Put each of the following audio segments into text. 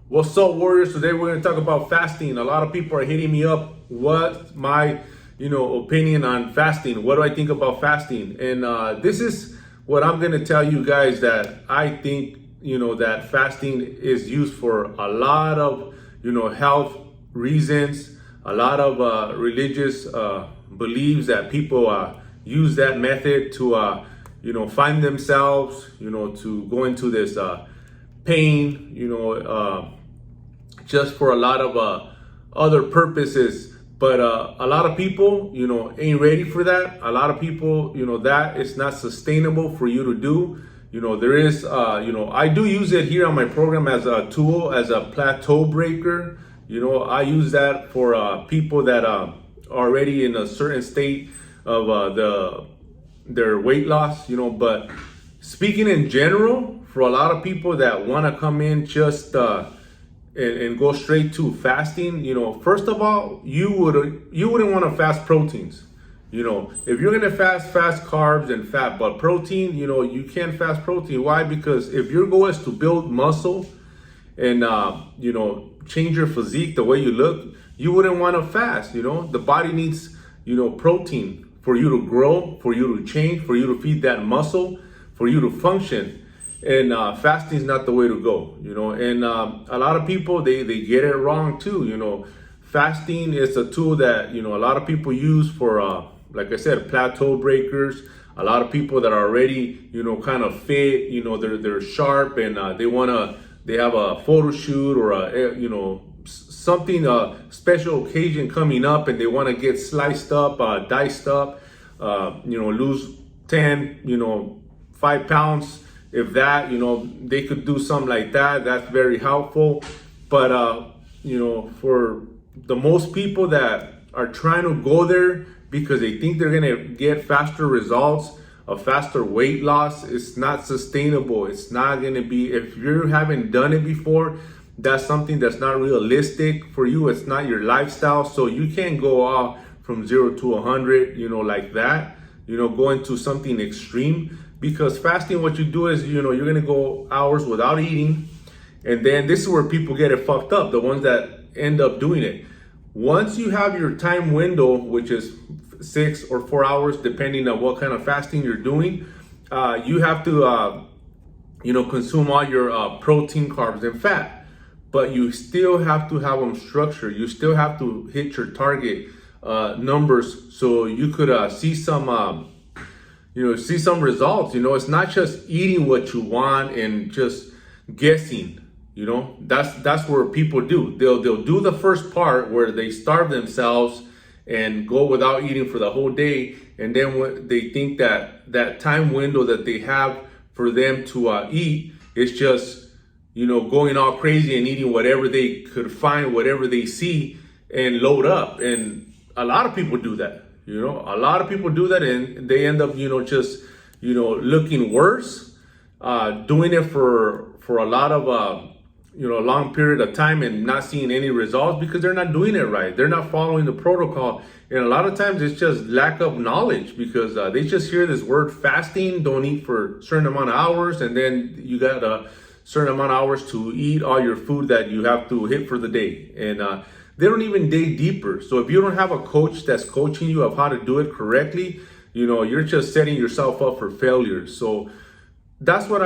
What's up, warriors? Today we're going to talk about fasting. A lot of people are hitting me up. What's my, opinion on fasting? What do I think about fasting? And this is what I'm going to tell you guys that I think, that fasting is used for a lot of, health reasons, a lot of religious beliefs that people use that method to, find themselves, to go into this pain, just for a lot of other purposes. But a lot of people, ain't ready for that. A lot of people, that is not sustainable for you to do. There is, I do use it here on my program as a tool, as a plateau breaker. I use that for people that are already in a certain state of their weight loss, But speaking in general, for a lot of people that want to come in just and go straight to fasting, first of all, you wouldn't want to fast proteins. If you're gonna fast carbs and fat, but protein, you can't fast protein. Why? Because if your goal is to build muscle and change your physique, the way you look, you wouldn't want to fast. The body needs protein for you to grow, for you to change, for you to feed that muscle, for you to function. And fasting is not the way to go, And a lot of people they get it wrong too. Fasting is a tool that a lot of people use for, like I said, plateau breakers. A lot of people that are already kind of fit, they're sharp and they have a photo shoot or something special occasion coming up and they want to get sliced up, diced up, lose 10, 5 pounds. If that, they could do something like that. That's very helpful. But, for the most people that are trying to go there because they think they're going to get faster results, a faster weight loss, it's not sustainable. It's not going to be, if you haven't done it before, that's something that's not realistic for you. It's not your lifestyle. So you can't go out from 0 to 100, like that, go into something extreme. Because fasting, what you do is, you're going to go hours without eating. And then this is where people get it fucked up, the ones that end up doing it. Once you have your time window, which is 6 or 4 hours, depending on what kind of fasting you're doing, you have to, consume all your protein, carbs, and fat. But you still have to have them structured. You still have to hit your target numbers so you could see some see some results. It's not just eating what you want and just guessing. That's where people do. They'll do the first part where they starve themselves and go without eating for the whole day, and then when they think that time window that they have for them to eat is just going all crazy and eating whatever they could find, whatever they see, and load up. And a lot of people do that. A lot of people do that and they end up, just, looking worse, doing it for a lot of, a long period of time and not seeing any results because they're not doing it right. They're not following the protocol. And a lot of times it's just lack of knowledge because they just hear this word fasting, don't eat for a certain amount of hours. And then you got a certain amount of hours to eat all your food that you have to hit for the day. And, they don't even dig deeper. So if you don't have a coach that's coaching you of how to do it correctly, you're just setting yourself up for failure. So that's what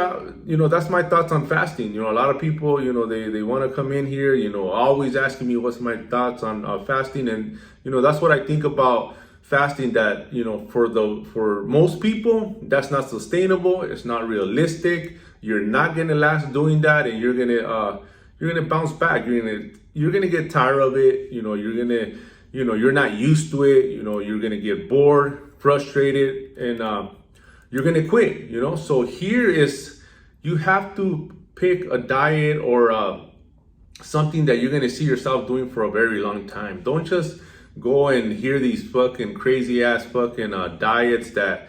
that's my thoughts on fasting. A lot of people, they want to come in here, always asking me what's my thoughts on fasting. And, that's what I think about fasting, that, for most people, that's not sustainable. It's not realistic. You're not going to last doing that. And you're going to bounce back. You're gonna get tired of it. You're not used to it. You're gonna get bored, frustrated, and you're gonna quit. So here is, you have to pick a diet or something that you're gonna see yourself doing for a very long time. Don't just go and hear these fucking crazy ass fucking diets that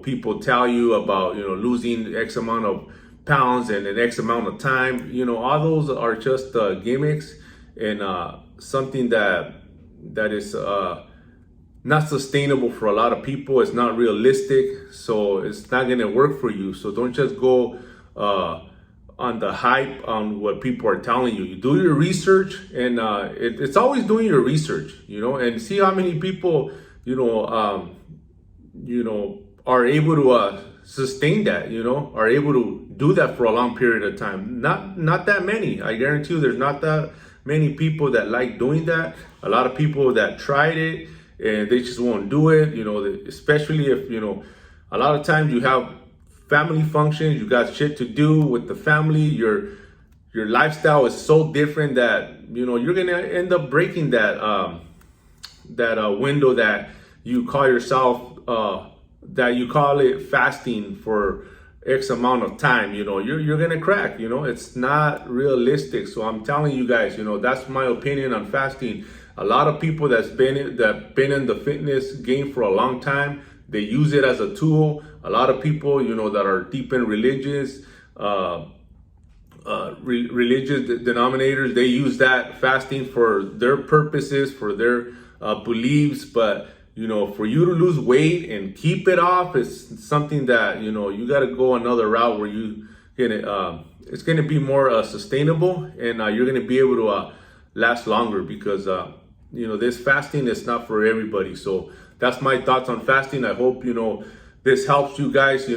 people tell you about. Losing X amount of pounds and an X amount of time. All those are just gimmicks and something that is not sustainable for a lot of people. It's not realistic, so it's not gonna work for you. So don't just go on the hype, on what people are telling you. You do your research, and it's always doing your research, and see how many people, are able to sustain that, are able to do that for a long period of time. Not that many. I guarantee you, there's not that many people that like doing that. A lot of people that tried it and they just won't do it. Especially if a lot of times you have family functions, you got shit to do with the family. Your lifestyle is so different that you're gonna end up breaking that window that you call yourself that you call it fasting for X amount of time. You're gonna crack. It's not realistic. So I'm telling you guys, that's my opinion on fasting. A lot of people that been in the fitness game for a long time, they use it as a tool. A lot of people, that are deep in religious denominators, they use that fasting for their purposes, for their beliefs. But for you to lose weight and keep it off is something that you got to go another route where it's gonna be more sustainable, and you're gonna be able to last longer, because this fasting is not for everybody. So that's my thoughts on fasting. I hope this helps you guys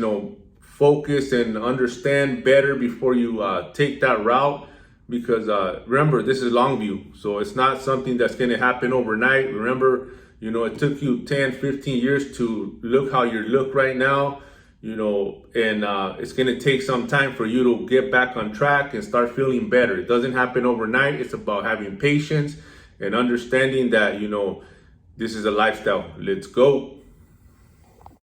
focus and understand better before you take that route, because remember, this is Longview, so it's not something that's going to happen overnight. Remember, it took you 10, 15 years to look how you look right now, and it's going to take some time for you to get back on track and start feeling better. It doesn't happen overnight. It's about having patience and understanding that this is a lifestyle. Let's go.